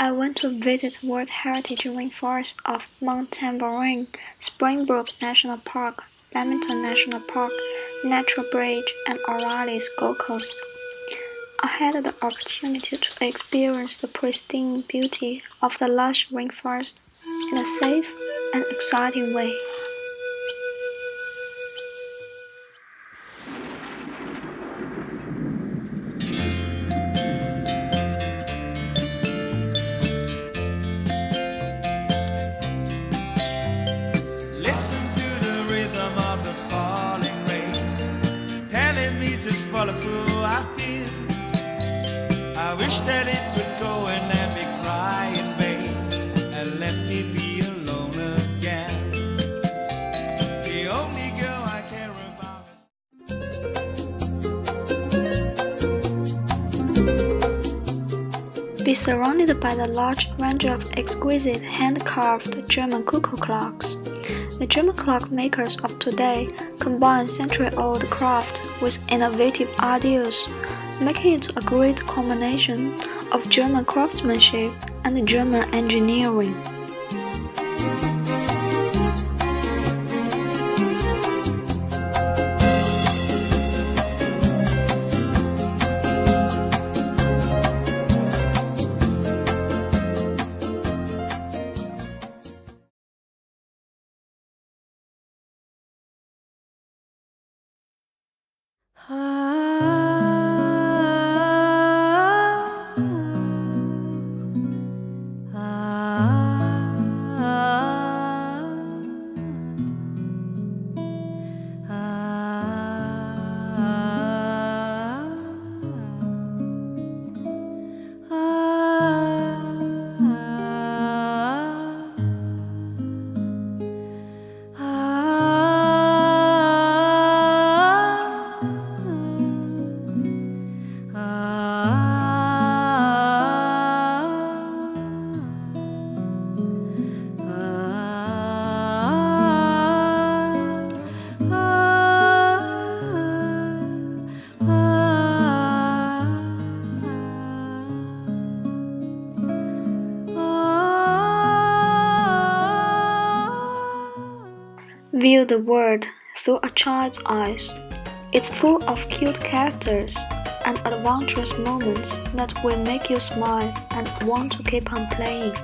I went to visit World Heritage Rainforest of Mount Tamborine, Springbrook National Park, Lamington National Park, Natural Bridge, and O'Reilly's Gold Coast. I had the opportunity to experience the pristine beauty of the lush rainforest in a safe and exciting way. Just follow through, I feel. I wish that it would go and let me cry in vain and let me be alone again. The only girl I care about. Be surrounded by the large range of exquisite hand-carved German cuckoo clocks. The German clock makers of today combine century-old craft with innovative ideas, making it a great combination of German craftsmanship and German engineering. View the world through a child's eyes. It's full of cute characters and adventurous moments that will make you smile and want to keep on playing.